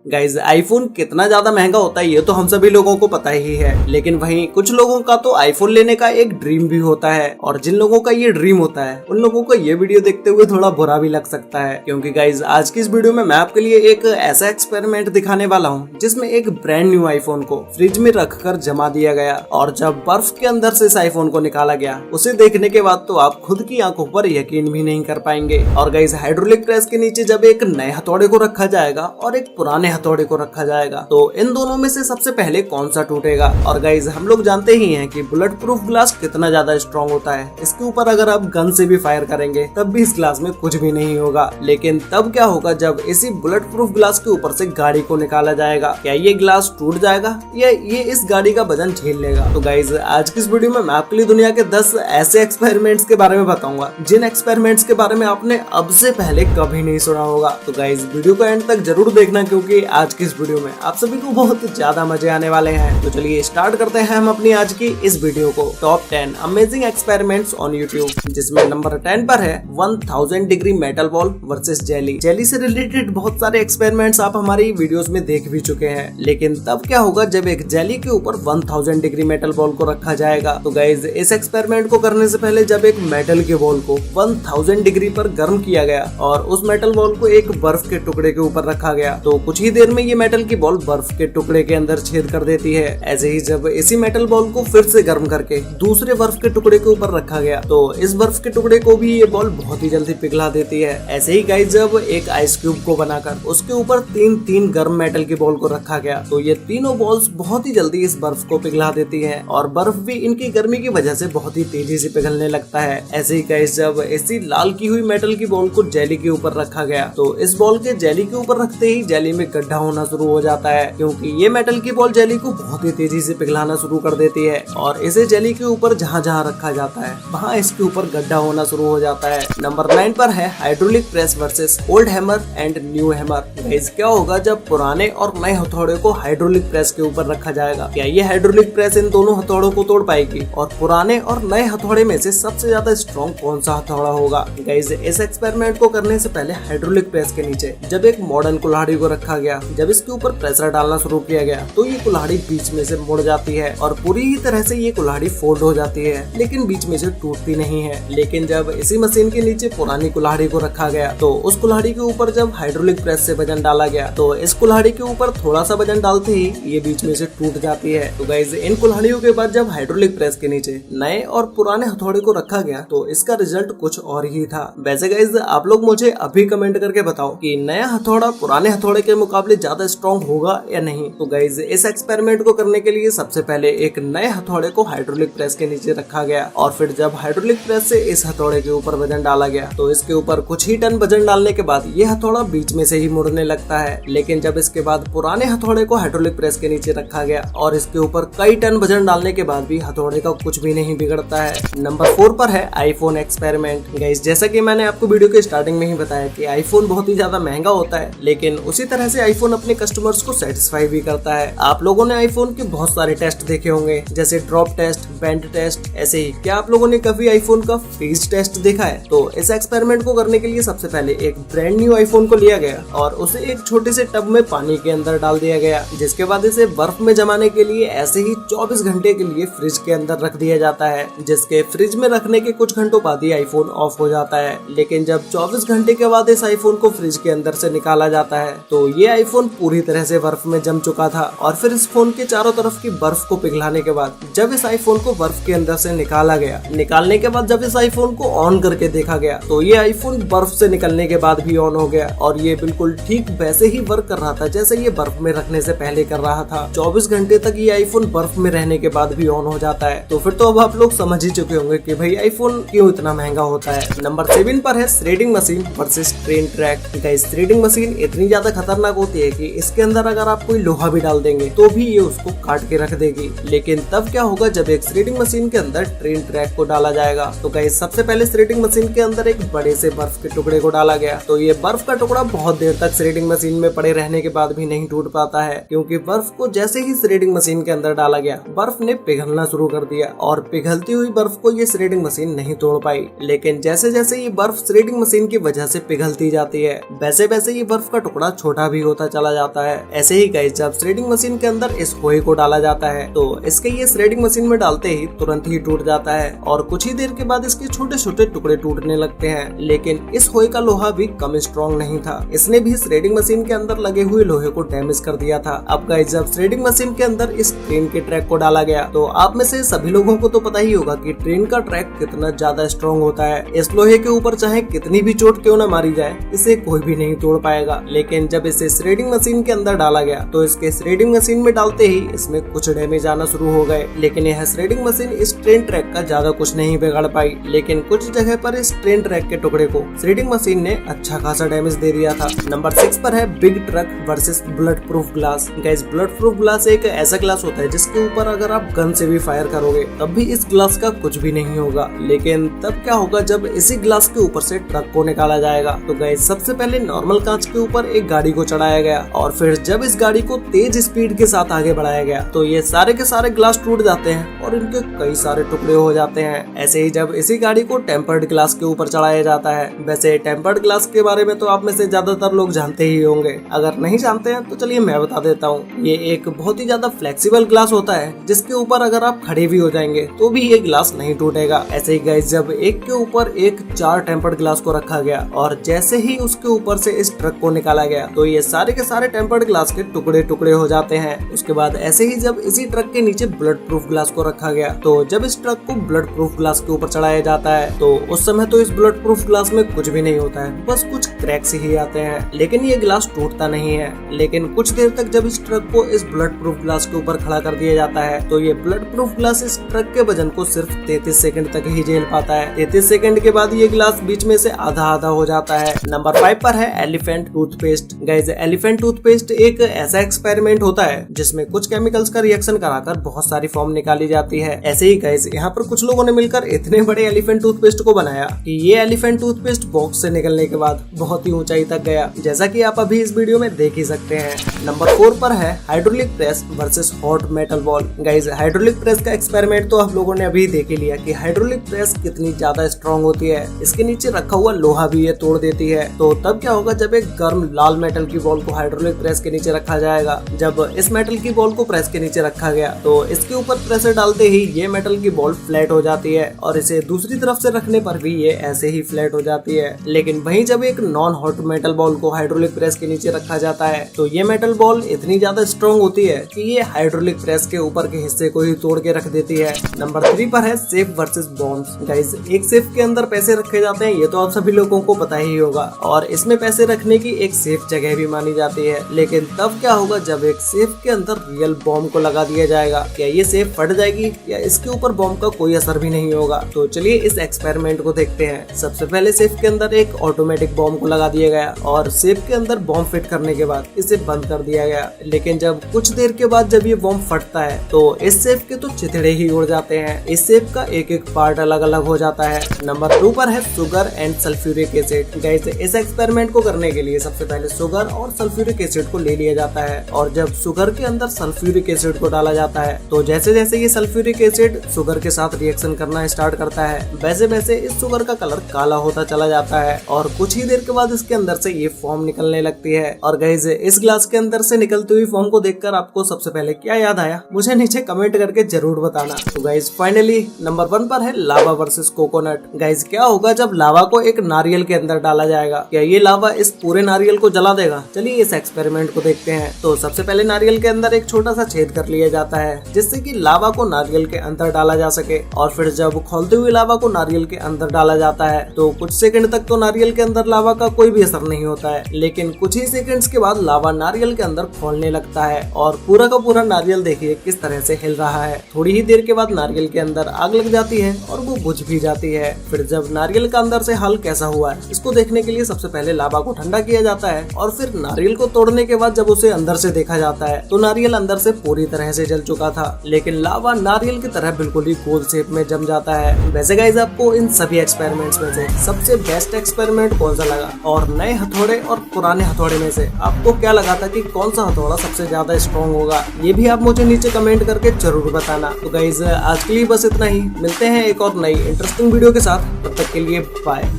Guys iPhone कितना ज्यादा महंगा होता है ये तो हम सभी लोगों को पता ही है, लेकिन वहीं कुछ लोगों का तो आईफोन लेने का एक ड्रीम भी होता है। और जिन लोगों का ये ड्रीम होता है उन लोगों को ये वीडियो देखते हुए थोड़ा बुरा भी लग सकता है, क्योंकि गाइज आज की इस वीडियो में मैं आपके लिए एक ऐसा एक्सपेरिमेंट दिखाने वाला हूँ जिसमें एक ब्रांड न्यू आईफोन को फ्रिज में रखकर जमा दिया गया और जब बर्फ के अंदर से इस आईफोन को निकाला गया उसे देखने के बाद तो आप खुद की आंखों पर यकीन भी नहीं कर पाएंगे। और गाइज हाइड्रोलिक प्रेस के नीचे जब एक नए हथौड़े को रखा जाएगा और एक पुराने हथौड़े को रखा जाएगा तो इन दोनों में से सबसे पहले कौन सा टूटेगा। और गाइज हम लोग जानते ही हैं कि बुलेट प्रूफ ग्लास कितना ज्यादा स्ट्रॉन्ग होता है, इसके ऊपर अगर आप गन से भी फायर करेंगे तब भी इस ग्लास में कुछ भी नहीं होगा। लेकिन तब क्या होगा जब इसी बुलेट प्रूफ ग्लास के ऊपर से गाड़ी को निकाला जाएगा, क्या ये ग्लास टूट जाएगा या ये इस गाड़ी का वजन झेल लेगा। तो गाइज आज की इस वीडियो में मैं आपके लिए दुनिया के 10 ऐसे एक्सपेरिमेंट्स के बारे में बताऊंगा जिन एक्सपेरिमेंट्स के बारे में आपने अब से पहले कभी नहीं सुना होगा। तो गाइज वीडियो को एंड तक जरूर देखना, क्योंकि आज की इस वीडियो में आप सभी को बहुत ज्यादा मजे आने वाले हैं। तो चलिए स्टार्ट करते हैं हम अपनी आज की इस वीडियो को। Top 10 amazing experiments on YouTube, जिसमें नंबर 10 पर है 1000 degree metal ball versus jelly. Jelly से रिलेटेड बहुत सारे एक्सपेरिमेंट्स आप हमारी वीडियोस में देख भी चुके हैं, लेकिन तब क्या होगा जब एक जेली के ऊपर 1000 डिग्री मेटल बॉल को रखा जाएगा। तो गाइज इस एक्सपेरिमेंट को करने से पहले जब एक मेटल के बॉल को 1000 डिग्री पर गर्म किया गया और उस मेटल बॉल को एक बर्फ के टुकड़े के ऊपर रखा गया, तो कुछ ही देर में ये मेटल की बॉल बर्फ के टुकड़े के अंदर छेद कर देती है। ऐसे ही जब इसी मेटल बॉल को फिर से गर्म करके दूसरे बर्फ के टुकड़े के ऊपर रखा गया तो इस बर्फ के टुकड़े को भी ये बॉल बहुत ही जल्दी पिघला देती है। ऐसे ही गाइस जब एक आइस क्यूब को बनाकर उसके ऊपर तीन गर्म मेटल की बॉल को रखा गया तो ये तीनों बॉल्स बहुत ही जल्दी इस बर्फ को पिघला देती है और बर्फ भी इनकी गर्मी की वजह से बहुत ही तेजी से पिघलने लगता है। ऐसे ही गाइस जब इसी लाल की हुई मेटल की बॉल को जेली के ऊपर रखा गया तो इस बॉल के जेली के ऊपर रखते ही जेली में गड्ढा होना शुरू हो जाता है, क्योंकि ये मेटल की बॉल जेली को बहुत ही तेजी से पिघलाना शुरू कर देती है और इसे जेली के ऊपर जहाँ जहाँ रखा जाता है वहाँ इसके ऊपर गड्ढा होना शुरू हो जाता है। नंबर 9 पर है hydraulic press versus old hammer and new hammer. Guys क्या होगा जब पुराने और नए हथौड़े को हाइड्रोलिक प्रेस के ऊपर रखा जाएगा, क्या ये हाइड्रोलिक प्रेस इन दोनों हथौड़ों को तोड़ पाएगी और पुराने और नए हथौड़े में से सबसे ज्यादा स्ट्रॉन्ग कौन सा हथौड़ा होगा। गाइस इस एक्सपेरिमेंट को करने से पहले हाइड्रोलिक प्रेस के नीचे जब एक मॉडर्न कुल्हाड़ी को रखा गया, जब इसके ऊपर प्रेशर डालना शुरू किया गया तो ये कुल्हाड़ी बीच में से मुड़ जाती है और पूरी ही तरह से ये कुल्हाड़ी फोल्ड हो जाती है, लेकिन बीच में से टूटती नहीं है। लेकिन जब इसी मशीन के नीचे पुरानी कुल्हाड़ी को रखा गया तो उस कुल्हाड़ी के ऊपर जब हाइड्रोलिक प्रेस से वजन डाला गया तो इस कुल्हाड़ी के ऊपर थोड़ा सा वजन डालते ही ये बीच में से टूट जाती है। तो गाइस इन कुल्हाड़ियों के बाद जब हाइड्रोलिक प्रेस के नीचे नए और पुराने हथौड़े को रखा गया तो इसका रिजल्ट कुछ और ही था। वैसे गाइस आप लोग मुझे अभी कमेंट करके बताओ कि नया हथौड़ा पुराने हथौड़े के मुकाबले ज्यादा स्ट्रॉन्ग होगा या नहीं। तो गाइस इस एक्सपेरिमेंट को करने के लिए सबसे पहले एक नए हथौड़े को हाइड्रोलिक प्रेस के नीचे रखा गया और फिर जब हाइड्रोलिक प्रेस से इस हथौड़े के ऊपर वजन डाला गया तो इसके ऊपर कुछ ही टन वजन डालने के बाद ये हथौड़ा बीच में से ही मुड़ने लगता है। लेकिन जब इसके बाद पुराने हथौड़े को हाइड्रोलिक प्रेस के नीचे रखा गया और इसके ऊपर कई टन वजन डालने के बाद भी हथौड़े का कुछ भी नहीं बिगड़ता है। नंबर 4 पर है आईफोन एक्सपेरिमेंट। गाइस जैसा कि मैंने आपको वीडियो के स्टार्टिंग में ही बताया कि आईफोन बहुत ही ज्यादा महंगा होता है, लेकिन उसी तरह से आईफोन अपने कस्टमर्स को सेटिस्फाई भी करता है। आप लोगों ने आईफोन के बहुत सारे टेस्ट देखे होंगे, जैसे ड्रॉप टेस्ट, बेंड टेस्ट। ऐसे ही क्या आप लोगों ने कभी आईफोन का फ्रीज टेस्ट देखा है? तो इस एक्सपेरिमेंट को करने के लिए सबसे पहले एक ब्रांड न्यू आईफोन को लिया गया और उसे एक छोटे से टब में पानी के अंदर डाल दिया गया, जिसके बाद इसे बर्फ में जमाने के लिए ऐसे ही 24 घंटे के लिए फ्रिज के अंदर रख दिया जाता है, जिसके फ्रिज में रखने के कुछ घंटों बाद ही आईफोन ऑफ हो जाता है। लेकिन जब 24 घंटे के बाद इस आईफोन को फ्रिज के अंदर से निकाला जाता है तो ये आईफोन पूरी तरह से बर्फ में जम चुका था और फिर इस फोन के चारों तरफ की बर्फ को पिघलाने के बाद जब इस आईफोन को बर्फ के अंदर से निकाला गया, निकालने के बाद जब इस आईफोन को ऑन करके देखा गया तो ये आईफोन बर्फ से निकलने के बाद भी ऑन हो गया और ये बिल्कुल ठीक वैसे ही वर्क कर रहा था जैसे ये बर्फ में रखने से पहले कर रहा था। 24 घंटे तक ये आईफोन बर्फ में रहने के बाद भी ऑन हो जाता है। तो फिर तो अब आप लोग समझ ही चुके होंगे कि भाई आईफोन क्यों इतना महंगा होता है। नंबर 7 पर है threading machine versus train track. Guys threading machine इतनी ज्यादा खतरनाक होती है कि इसके अंदर अगर आप कोई लोहा भी डाल देंगे तो भी ये उसको काट के रख देगी। लेकिन तब क्या होगा जब एक थ्रेडिंग मशीन के अंदर ट्रेन ट्रैक को डाला जाएगा। तो गाइस सबसे पहले थ्रेडिंग मशीन के अंदर एक बड़े से बर्फ के टुकड़े को डाला गया तो ये बर्फ का टुकड़ा बहुत देर तक थ्रेडिंग मशीन में पड़े रहने के बाद भी नहीं टूट पाता है, क्योंकि बर्फ को जैसे ही थ्रेडिंग मशीन के अंदर डाला गया बर्फ ने पिघलना शुरू कर दिया और पिघलती हुई बर्फ को ये थ्रेडिंग मशीन नहीं तोड़ पाई। लेकिन जैसे जैसे ये बर्फ थ्रेडिंग मशीन की वजह से पिघलती जाती है वैसे वैसे ये बर्फ का टुकड़ा छोटा भी होता होता चला जाता है। ऐसे ही गाइस जब श्रेडिंग मशीन के अंदर इस होए को डाला जाता है तो इसके ये श्रेडिंग मशीन में डालते ही तुरंत ही टूट जाता है और कुछ ही देर के बाद इसके छोटे छोटे टुकड़े टूटने लगते हैं। लेकिन इस होए का लोहा भी कम स्ट्रॉन्ग नहीं था, इसने भी श्रेडिंग मशीन के अंदर लगे हुए लोहे को डैमेज कर दिया था। अब गाइस जब श्रेडिंग मशीन के अंदर इस ट्रेन के ट्रैक को डाला गया तो आप में से सभी लोगों को तो पता ही होगा कि ट्रेन का ट्रैक कितना ज्यादा स्ट्रॉन्ग होता है। इस लोहे के ऊपर चाहे कितनी भी चोट क्यों न मारी जाए इसे कोई भी नहीं तोड़ पाएगा। लेकिन जब इसे श्रेडिंग मशीन के अंदर डाला गया तो इसके श्रेडिंग मशीन में डालते ही इसमें कुछ डैमेज आना शुरू हो गए। लेकिन यह श्रेडिंग मशीन इस ट्रेन ट्रैक का ज्यादा कुछ नहीं बिगाड़ पाई। लेकिन कुछ जगह पर इस ट्रेन ट्रैक के टुकड़े को श्रेडिंग मशीन ने अच्छा खासा डैमेज दे दिया था। नंबर 6 पर है big truck versus bullet proof glass. Guys bullet proof glass एक ऐसा ग्लास होता है जिसके ऊपर अगर आप गन से भी फायर करोगे तब भी इस ग्लास का कुछ भी नहीं होगा। लेकिन तब क्या होगा जब इसी ग्लास के ऊपर से ट्रक को निकाला जाएगा। तो गाइस सबसे पहले नॉर्मल कांच के ऊपर एक गाड़ी को चढ़ाया गया और फिर जब इस गाड़ी को तेज स्पीड के साथ आगे बढ़ाया गया तो ये सारे के सारे ग्लास टूट जाते हैं और इनके कई सारे टुकड़े हो जाते हैं। ऐसे ही जब इसी गाड़ी को टेम्पर्ड ग्लास के ऊपर चढ़ाया जाता है, वैसे टेम्पर्ड ग्लास के बारे में तो आप में से ज्यादातर लोग जानते ही होंगे, अगर नहीं जानते हैं तो चलिए मैं बता देता हूँ। ये एक बहुत ही ज्यादा फ्लेक्सिबल ग्लास होता है जिसके ऊपर अगर आप खड़े भी हो जाएंगे तो भी ये ग्लास नहीं टूटेगा। ऐसे ही गाइस जब एक के ऊपर एक 4 टेम्पर्ड ग्लास को रखा गया और जैसे ही उसके ऊपर से इस ट्रक को निकाला गया तो ये सारे के सारे टेम्पर्ड ग्लास के टुकड़े टुकड़े हो जाते हैं। उसके बाद ऐसे ही जब इसी ट्रक के नीचे बुलेट प्रूफ ग्लास को रखा गया तो जब इस ट्रक को बुलेट प्रूफ ग्लास के ऊपर चढ़ाया जाता है तो उस समय तो इस बुलेट प्रूफ ग्लास में कुछ भी नहीं होता है, बस कुछ क्रैक्स ही आते हैं। लेकिन ये ग्लास टूटता नहीं है। लेकिन कुछ देर तक जब इस ट्रक को इस बुलेट प्रूफ ग्लास के ऊपर खड़ा कर दिया जाता है तो ये बुलेट प्रूफ ग्लास इस ट्रक के वजन को सिर्फ 33 सेकंड तक ही झेल पाता है। 33 सेकंड के बाद ये ग्लास बीच में से आधा आधा हो जाता है। नंबर 5 पर है elephant toothpaste. Guys elephant toothpaste एक ऐसा एक्सपेरिमेंट होता है जिसमें कुछ केमिकल्स का रिएक्शन कराकर बहुत सारी फॉर्म निकाली जाती है। ऐसे ही गाइस यहाँ पर कुछ लोगों ने मिलकर इतने बड़े एलिफेंट टूथपेस्ट को बनाया कि ये एलिफेंट टूथपेस्ट बॉक्स से निकलने के बाद बहुत ही ऊंचाई तक गया, जैसा कि आप अभी इस वीडियो में देख ही सकते हैं। नंबर 4 पर है hydraulic press versus hot metal ball. Guys hydraulic press का एक्सपेरिमेंट तो आप लोगों ने अभी देख ही लिया कि हाइड्रोलिक प्रेस कितनी ज्यादा स्ट्रॉन्ग होती है, इसके नीचे रखा हुआ लोहा भी ये तोड़ देती है। तो तब क्या होगा जब एक गर्म लाल मेटल की बॉल को हाइड्रोलिक प्रेस के नीचे रखा जाएगा। जब इस मेटल की बॉल को प्रेस के नीचे रखा गया तो इसके ऊपर प्रेशर डालते ही ये मेटल की बॉल फ्लैट हो जाती है और इसे दूसरी तरफ से रखने पर भी ये ऐसे ही फ्लैट हो जाती है। लेकिन वहीं जब एक नॉन हॉट मेटल बॉल को हाइड्रोलिक प्रेस के नीचे रखा जाता है तो ये मेटल बॉल इतनी ज्यादा स्ट्रॉन्ग होती है कि ये हाइड्रोलिक प्रेस के ऊपर के हिस्से को ही तोड़ के रख देती है। नंबर 3 पर है सेफ वर्सेस बॉम्ब्स। गाइस एक सेफ के अंदर पैसे रखे जाते हैं, ये तो आप सभी लोगों को पता ही होगा, और इसमें पैसे रखने की एक सेफ जगह भी मानी जाती है। लेकिन तब क्या होगा जब एक सेफ के अंदर रियल बॉम्ब को लगा दिया जाएगा, क्या ये सेफ फट जाएगी या इसके ऊपर बॉम्ब का कोई असर भी नहीं होगा? तो चलिए इस एक्सपेरिमेंट को देखते हैं। सबसे पहले सेफ के अंदर एक ऑटोमेटिक बॉम्ब को लगा दिया गया और सेफ के अंदर बॉम्ब फिट करने के बाद इसे बंद कर दिया गया। लेकिन जब कुछ देर के बाद जब ये बॉम्ब फटता है तो इस सेफ के तो चिथड़े ही उड़ जाते हैं। इस सेफ का एक एक पार्ट अलग अलग हो जाता है। नंबर 2 पर है sugar and sulphuric acid. Guys इस एक्सपेरिमेंट को करने के लिए सबसे पहले शुगर और सल्फ्यूरिक एसिड को ले लिया जाता है और जब शुगर के अंदर सल्फ्यूरिक एसिड को डाला जाता है तो जैसे जैसे ये सल्फ्यूरिक एसिड शुगर के साथ रिएक्शन करना स्टार्ट करता है वैसे वैसे इस शुगर का कलर काला होता चला जाता है और कुछ ही देर के बाद इसके अंदर से ये फॉर्म निकलने लगती है। और गाइस इस ग्लास के अंदर से निकलती हुई फॉर्म को देखकर आपको सबसे पहले क्या याद आया मुझे नीचे कमेंट करके जरूर बताना। तो गाइस फाइनली नंबर 1 पर है लावा वर्सेस कोकोनट। गाइस क्या होगा जब लावा को एक नारियल के अंदर डाला जाएगा, क्या ये लावा इस पूरे नारियल को जला देगा? चलिए इस एक्सपेरिमेंट को देखते हैं। तो सबसे पहले नारियल के अंदर एक छोटा सा छेद कर लिया जाता है जिससे कि लावा को नारियल के अंदर डाला जा सके और फिर जब खोलते हुए लावा को नारियल के अंदर डाला जाता है तो कुछ सेकंड तक तो नारियल के अंदर लावा का कोई भी असर नहीं होता है, लेकिन कुछ ही सेकंड्स के बाद लावा नारियल के अंदर खोलने लगता है और पूरा का पूरा नारियल देखिए किस तरह से हिल रहा है। थोड़ी ही देर के बाद नारियल के अंदर आग लग जाती है और वो बुझ भी जाती है। फिर जब नारियल का अंदर से हल कैसा हुआ है इसको देखने के लिए सबसे पहले लावा को ठंडा किया जाता है और फिर नारियल को तोड़ने के बाद जब उसे अंदर से देखा जाता है तो नारियल अंदर से पूरी तरह से जल चुका था, लेकिन लावा नारियल की तरह बिल्कुल ही गोल शेप में जम जाता है। वैसे गाइस आपको इन सभी एक्सपेरिमेंट्स में से सबसे बेस्ट एक्सपेरिमेंट कौन सा लगा और नए हथौड़े और पुराने हथौड़े में से आपको क्या लगा था कि कौन सा हथौड़ा सबसे ज्यादा स्ट्रॉन्ग होगा? ये भी आप मुझे नीचे कमेंट करके जरूर बताना। तो गाइस आज के लिए बस इतना ही, मिलते हैं एक और नई इंटरेस्टिंग वीडियो के साथ, तब तक के लिए बाय।